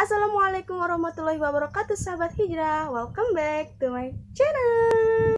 Assalamualaikum warahmatullahi wabarakatuh, sahabat hijrah. Welcome back to my channel.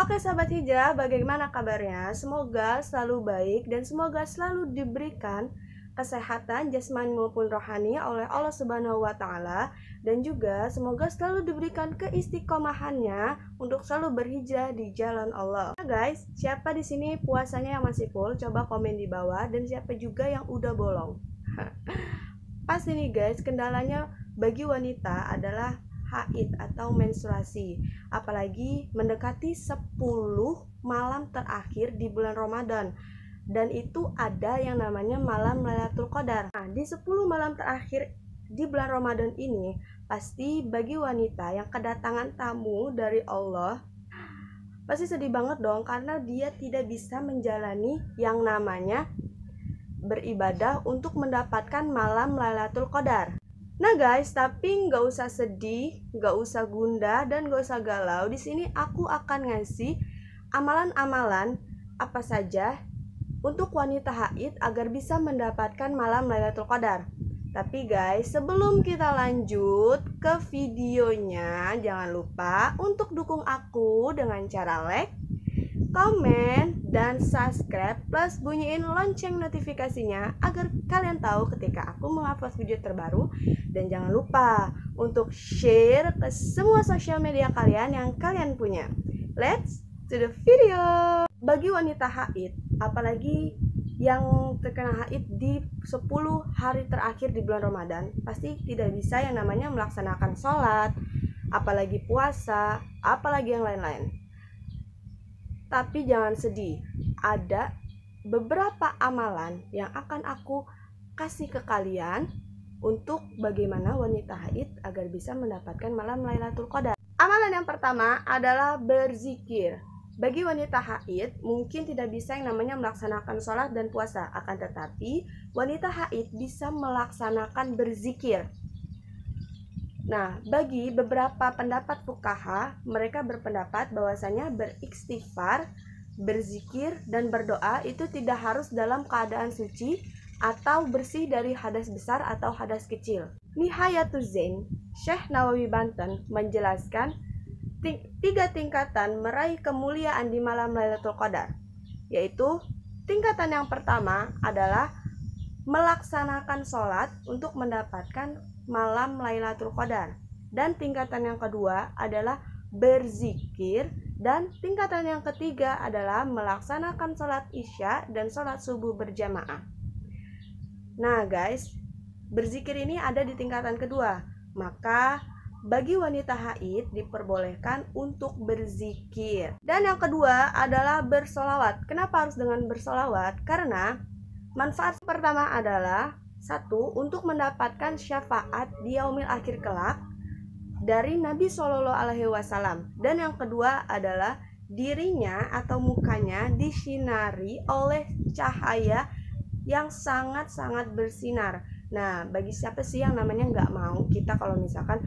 Oke sahabat hijrah, bagaimana kabarnya? Semoga selalu baik dan semoga selalu diberikan kesehatan jasmani maupun rohani oleh Allah Subhanahu wa taala, dan juga semoga selalu diberikan keistiqomahannya untuk selalu berhijrah di jalan Allah. Nah guys, siapa di sini puasanya yang masih full? Coba komen di bawah, dan siapa juga yang udah bolong? Pas ini guys, kendalanya bagi wanita adalah haid atau menstruasi, apalagi mendekati 10 malam terakhir di bulan Ramadan, dan itu ada yang namanya malam Lailatul Qadar. Nah, di 10 malam terakhir di bulan Ramadan ini pasti bagi wanita yang kedatangan tamu dari Allah pasti sedih banget dong, karena dia tidak bisa menjalani yang namanya beribadah untuk mendapatkan malam Lailatul Qadar. Nah guys, tapi nggak usah sedih, nggak usah gundah, dan nggak usah galau. Di sini aku akan ngasih amalan-amalan apa saja untuk wanita haid agar bisa mendapatkan malam Lailatul Qadar. Tapi guys, sebelum kita lanjut ke videonya, jangan lupa untuk dukung aku dengan cara like, komen, dan subscribe, plus bunyiin lonceng notifikasinya agar kalian tahu ketika aku mengupload video terbaru. Dan jangan lupa untuk share ke semua sosial media kalian yang kalian punya. Let's to the video. Bagi wanita haid, apalagi yang terkena haid di 10 hari terakhir di bulan Ramadan, pasti tidak bisa yang namanya melaksanakan sholat, apalagi puasa, apalagi yang lain-lain. Tapi jangan sedih, ada beberapa amalan yang akan aku kasih ke kalian untuk bagaimana wanita haid agar bisa mendapatkan malam Lailatul Qadar. Amalan yang pertama adalah berzikir. Bagi wanita haid mungkin tidak bisa yang namanya melaksanakan sholat dan puasa, akan tetapi wanita haid bisa melaksanakan berzikir. Nah, bagi beberapa pendapat fuqaha, mereka berpendapat bahwasanya beristighfar, berzikir, dan berdoa itu tidak harus dalam keadaan suci atau bersih dari hadas besar atau hadas kecil. Nihayatul Zain, Syekh Nawawi Banten menjelaskan 3 tingkatan meraih kemuliaan di malam Lailatul Qadar, yaitu tingkatan yang pertama adalah melaksanakan sholat untuk mendapatkan malam Lailatul Qadar, dan tingkatan yang kedua adalah berzikir, dan tingkatan yang ketiga adalah melaksanakan sholat isya dan sholat subuh berjamaah. Nah guys, berzikir ini ada di tingkatan kedua, maka bagi wanita haid diperbolehkan untuk berzikir. Dan yang kedua adalah bersolawat. Kenapa harus dengan bersolawat? Karena manfaat pertama adalah 1. Untuk mendapatkan syafaat di yaumil akhir kelak dari Nabi Shallallahu Alaihi Wasallam, dan yang kedua adalah dirinya atau mukanya disinari oleh cahaya yang sangat-sangat bersinar. Nah, bagi siapa sih yang namanya nggak mau kita kalau misalkan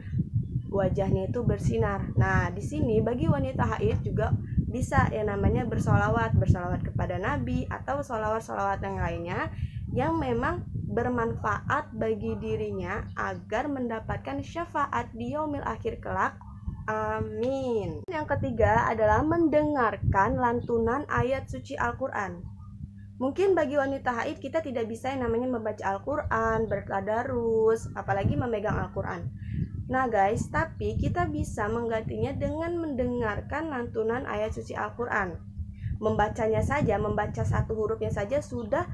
wajahnya itu bersinar? Nah, di sini bagi wanita haid juga bisa yang namanya bersolawat kepada Nabi atau solawat-solawat yang lainnya yang memang bermanfaat bagi dirinya agar mendapatkan syafaat di yaumil akhir kelak. Amin. Yang ketiga adalah mendengarkan lantunan ayat suci Al-Quran. Mungkin bagi wanita haid kita tidak bisa yang namanya membaca Al-Quran, bertadarus, apalagi memegang Al-Quran. Nah guys, tapi kita bisa menggantinya dengan mendengarkan lantunan ayat suci Al-Quran. Membacanya saja, membaca satu hurufnya saja sudah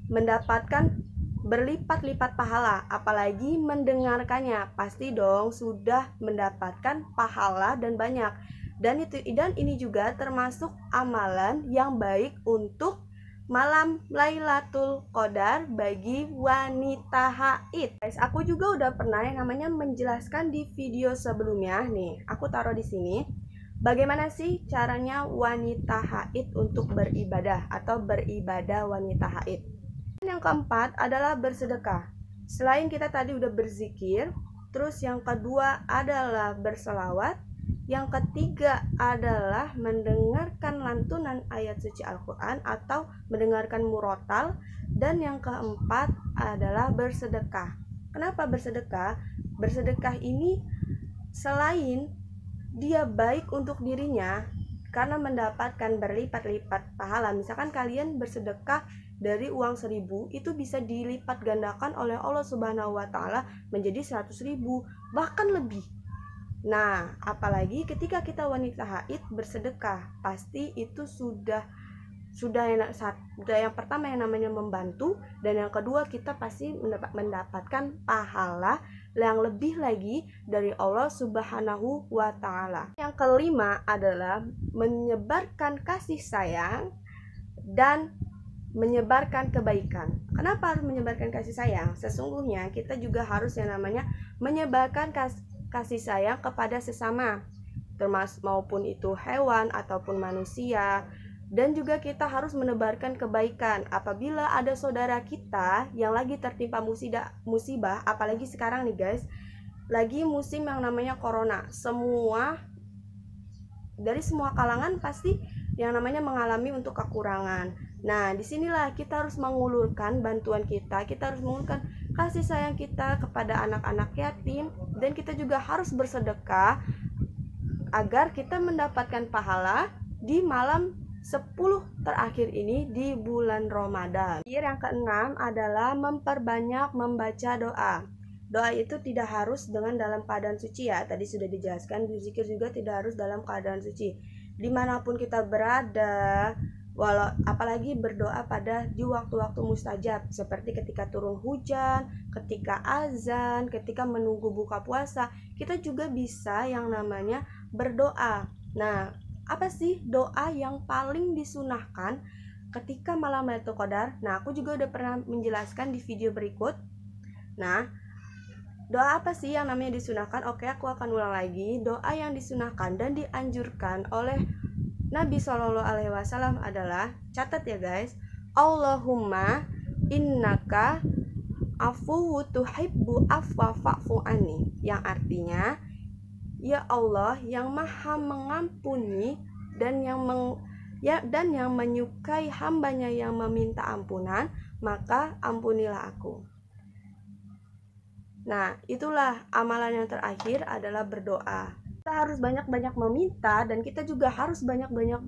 mendapatkan berlipat-lipat pahala, apalagi mendengarkannya pasti dong sudah mendapatkan pahala dan banyak. Dan ini juga termasuk amalan yang baik untuk malam Lailatul Qadar bagi wanita haid. Guys, aku juga udah pernah yang namanya menjelaskan di video sebelumnya nih. Aku taruh di sini Bagaimana sih caranya wanita haid untuk beribadah atau beribadah wanita haid? Yang keempat adalah bersedekah. Selain kita tadi udah berzikir, terus yang kedua adalah berselawat, yang ketiga adalah mendengarkan lantunan ayat suci Al-Quran atau mendengarkan murotal, dan yang keempat adalah bersedekah. Kenapa bersedekah? Bersedekah ini selain dia baik untuk dirinya karena mendapatkan berlipat-lipat pahala. Misalkan kalian bersedekah dari uang 1.000, itu bisa dilipat gandakan oleh Allah Subhanahu wa Ta'ala menjadi 100.000, bahkan lebih. Nah, apalagi ketika kita wanita haid bersedekah, pasti itu sudah yang pertama yang namanya membantu, dan yang kedua kita pasti mendapatkan pahala yang lebih lagi dari Allah Subhanahu wa Ta'ala. Yang kelima adalah menyebarkan kasih sayang dan menyebarkan kebaikan. Kenapa harus menyebarkan kasih sayang? Sesungguhnya kita juga harus yang namanya menyebarkan kasih sayang kepada sesama, termasuk maupun itu hewan ataupun manusia. Dan juga kita harus menebarkan kebaikan apabila ada saudara kita yang lagi tertimpa musibah, apalagi sekarang nih guys, lagi musim yang namanya corona. Dari semua kalangan pasti yang namanya mengalami untuk kekurangan. Nah, disinilah kita harus mengulurkan bantuan kita harus mengulurkan kasih sayang kita kepada anak-anak yatim, dan kita juga harus bersedekah agar kita mendapatkan pahala di malam 10 terakhir ini di bulan Ramadan. Yang keenam adalah memperbanyak membaca doa. Doa itu tidak harus dalam keadaan suci ya. Tadi sudah dijelaskan, berzikir juga tidak harus dalam keadaan suci. Dimanapun kita berada, apalagi berdoa di waktu-waktu mustajab, seperti ketika turun hujan, ketika azan, ketika menunggu buka puasa, kita juga bisa yang namanya berdoa. Nah, apa sih doa yang paling disunahkan ketika malam Lailatul Qadar? Nah, aku juga udah pernah menjelaskan di video berikut. Nah, doa apa sih yang namanya disunahkan? Oke, aku akan ulang lagi. Doa yang disunahkan dan dianjurkan oleh Nabi Shallallahu Alaihi Wasallam adalah, catat ya guys, Allahumma innaka afuwu tuhibbu afwa fa'fu anni, yang artinya, ya Allah yang maha mengampuni dan yang menyukai hambanya yang meminta ampunan, maka ampunilah aku. Nah, itulah amalan yang terakhir adalah berdoa. Kita harus banyak-banyak meminta, dan kita juga harus banyak-banyak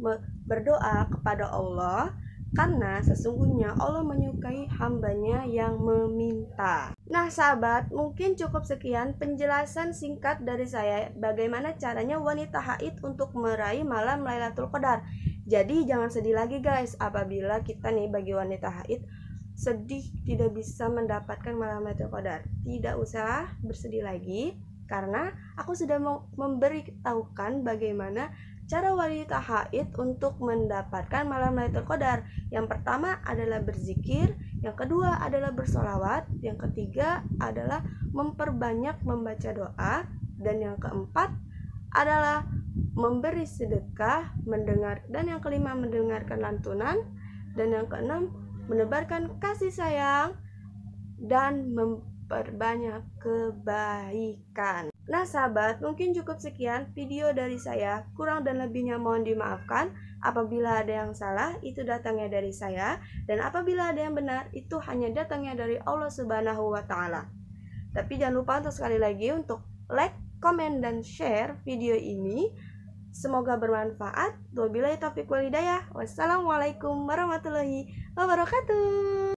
berdoa kepada Allah, karena sesungguhnya Allah menyukai hambanya yang meminta. Nah sahabat, mungkin cukup sekian penjelasan singkat dari saya bagaimana caranya wanita haid untuk meraih malam Lailatul Qadar. Jadi jangan sedih lagi guys, apabila kita nih bagi wanita haid sedih tidak bisa mendapatkan malam Lailatul Qadar. Tidak usah bersedih lagi, karena aku sudah memberitahukan bagaimana cara wanita haid untuk mendapatkan malam Lailatul Qadar. Yang pertama adalah berzikir, yang kedua adalah bersolawat, yang ketiga adalah memperbanyak membaca doa, dan yang keempat adalah memberi sedekah, dan yang kelima mendengarkan lantunan, dan yang keenam menebarkan kasih sayang dan memperbanyak kebaikan. Nah sahabat, mungkin cukup sekian video dari saya. Kurang dan lebihnya mohon dimaafkan. Apabila ada yang salah, itu datangnya dari saya, dan apabila ada yang benar, itu hanya datangnya dari Allah Subhanahu wa Ta'ala. Tapi jangan lupa untuk sekali lagi untuk like, komen, dan share video ini. Semoga bermanfaat. Wabillahi taufiq wal hidayah. Wassalamualaikum warahmatullahi wabarakatuh.